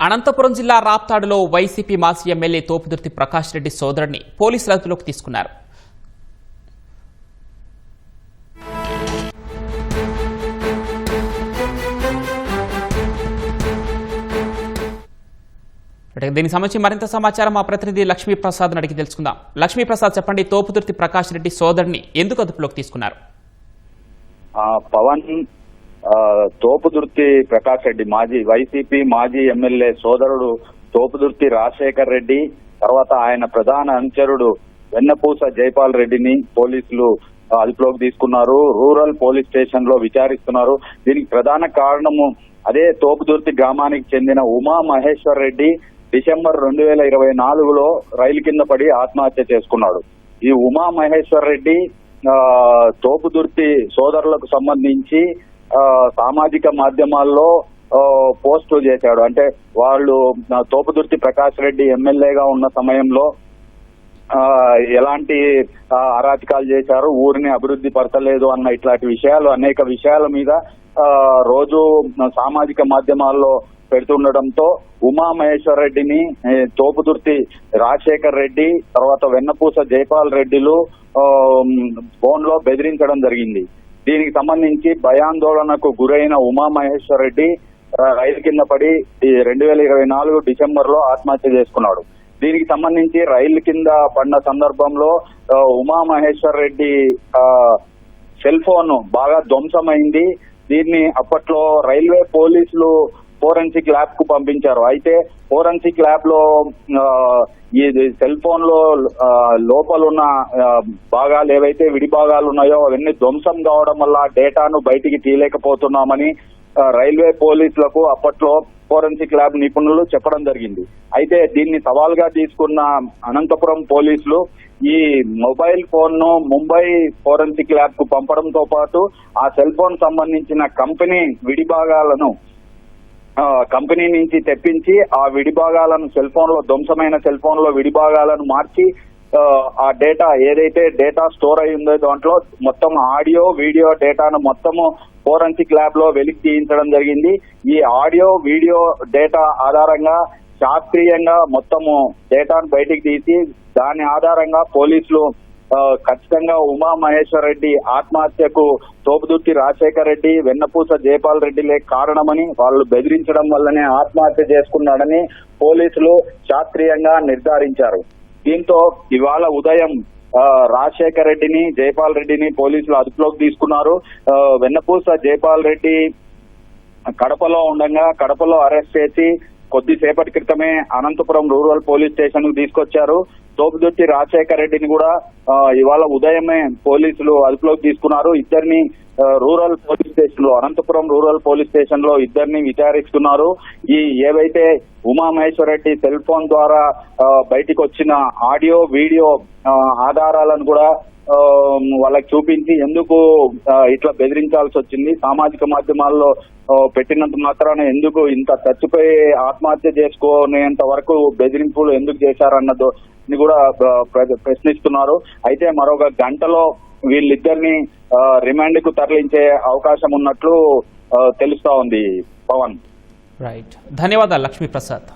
అనంతపురం జిల్లా రాప్తాడులో వైసీపీ మాజీ ఎమ్మెల్యే తోపుదుర్తి ప్రకాష్ రెడ్డి సోదరుడిని పోలీసులు అదుపులోకి తీసుకున్నారు. దీనికి సంబంధించి మరింత సమాచారం మా ప్రతినిధి లక్ష్మీప్రసాద్ అడిగి తెలుసుకుందాం. లక్ష్మీప్రసాద్, చెప్పండి, తోపుదుర్తి ప్రకాష్ రెడ్డి సోదరుడిని ఎందుకు అదుపులోకి తీసుకున్నారు? పవన్, తోపుదుర్తి ప్రకాష్ రెడ్డి వైసీపీ మాజీ ఎమ్మెల్యే సోదరుడు తోపుదుర్తి రాజశేఖర్ రెడ్డి, తర్వాత ఆయన ప్రధాన అనుచరుడు వెన్నపూస జైపాల్ రెడ్డిని పోలీసులు అదుపులోకి తీసుకున్నారు. రూరల్ పోలీస్ స్టేషన్ లో విచారిస్తున్నారు. దీనికి ప్రధాన కారణము అదే తోపుదుర్తి గ్రామానికి చెందిన ఉమా మహేశ్వర్ రెడ్డి డిసెంబర్ 2024లో రైలు కింద పడి ఆత్మహత్య చేసుకున్నాడు. ఈ ఉమా మహేశ్వర్ రెడ్డి తోపుదుర్తి సోదరులకు సంబంధించి సామాజిక మాధ్యమాల్లో పోస్టులు చేశాడు. అంటే వాళ్ళు తోపుదుర్తి ప్రకాష్ రెడ్డి ఎమ్మెల్యేగా ఉన్న సమయంలో ఎలాంటి అరాచకాలు చేశారు, ఊరిని అభివృద్ధి పరచలేదు అన్న ఇట్లాంటి విషయాలు, అనేక విషయాల మీద రోజు సామాజిక మాధ్యమాల్లో పెడుతుండటంతో ఉమా మహేశ్వర్ రెడ్డిని తోపుదుర్తి రాజశేఖర్ రెడ్డి, తర్వాత వెన్నపూస జైపాల్ రెడ్డిలు ఫోన్ లో బెదిరించడం జరిగింది. దీనికి సంబంధించి భయాందోళనకు గురైన ఉమా మహేశ్వర్ రెడ్డి రైలు కింద పడి 2024 డిసెంబర్ లో ఆత్మహత్య చేసుకున్నాడు. దీనికి సంబంధించి రైలు కింద పడిన సందర్భంలో ఉమా మహేశ్వర్ రెడ్డి సెల్ ఫోన్ బాగా ధ్వంసమైంది. దీన్ని అప్పట్లో రైల్వే పోలీసులు ఫోరెన్సిక్ ల్యాబ్ కు పంపించారు. అయితే ఫోరెన్సిక్ ల్యాబ్ లో ఈ సెల్ ఫోన్ లో లోపలున్న భాగాలు ఏవైతే విడి భాగాలు ఉన్నాయో అవన్నీ ధ్వంసం కావడం వల్ల డేటాను బయటికి తీయలేకపోతున్నామని రైల్వే పోలీసులకు అప్పట్లో ఫోరెన్సిక్ ల్యాబ్ నిపుణులు చెప్పడం జరిగింది. అయితే దీన్ని సవాల్గా తీసుకున్న అనంతపురం పోలీసులు ఈ మొబైల్ ఫోన్ ను ముంబై ఫోరెన్సిక్ ల్యాబ్ కు పంపడంతో పాటు ఆ సెల్ ఫోన్ సంబంధించిన కంపెనీ విడి భాగాలను కంపెనీ నుంచి తెప్పించి ఆ విడి భాగాలను సెల్ ఫోన్ లో ధ్వంసమైన సెల్ ఫోన్ లో విడి భాగాలను మార్చి ఆ డేటా ఏదైతే డేటా స్టోర్ అయి ఉందో దాంట్లో మొత్తం ఆడియో వీడియో డేటాను మొత్తము ఫోరెన్సిక్ ల్యాబ్ లో వెలికి తీయించడం జరిగింది. ఈ ఆడియో వీడియో డేటా ఆధారంగా శాస్త్రీయంగా మొత్తము డేటాను బయటికి తీసి దాని ఆధారంగా పోలీసులు ఖచ్చితంగా ఉమా మహేశ్వర్ రెడ్డి ఆత్మహత్యకు తోపుదుర్తి రాజశేఖర్ రెడ్డి, వెన్నపూస జైపాల్ రెడ్డిలే కారణమని, వాళ్ళు బెదిరించడం వల్లనే ఆత్మహత్య చేసుకున్నాడని పోలీసులు శాస్త్రీయంగా నిర్ధారించారు. దీంతో ఇవాళ ఉదయం రాజశేఖర్ రెడ్డిని, జైపాల్ రెడ్డిని పోలీసులు అదుపులోకి తీసుకున్నారు. వెన్నపూస జైపాల్ రెడ్డి కడపలో ఉండగా కడపలో అరెస్ట్ చేసి కొద్దిసేపటి క్రితమే అనంతపురం రూరల్ పోలీస్ స్టేషన్ కు తీసుకొచ్చారు. తోపుదుర్తి రాజశేఖర్ రెడ్డిని కూడా ఇవాళ ఉదయమే పోలీసులు అదుపులోకి తీసుకున్నారు. ఇద్దరిని రూరల్ పోలీస్ స్టేషన్ లో, అనంతపురం రూరల్ పోలీస్ స్టేషన్ లో ఇద్దరిని విచారిస్తున్నారు. ఈ ఏవైతే ఉమా మహేశ్వర్ రెడ్డి సెల్ ఫోన్ ద్వారా బయటికి వచ్చిన ఆడియో వీడియో ఆధారాలను కూడా వాళ్ళకి చూపించి ఎందుకు ఇట్లా బెదిరించాల్సి వచ్చింది, సామాజిక మాధ్యమాల్లో పెట్టినంత మాత్రాన ఎందుకు ఇంత చచ్చిపోయి ఆత్మహత్య చేసుకునేంత వరకు బెదిరింపులు ఎందుకు చేశారన్నదో కూడా ప్రశ్నిస్తున్నారు. అయితే మరొక గంటలో వీళ్ళిద్దరిని రిమాండ్ కు తరలించే అవకాశం ఉన్నట్లు తెలుస్తా ఉంది. పవన్, రైట్, ధన్యవాదాలు లక్ష్మీప్రసాద్.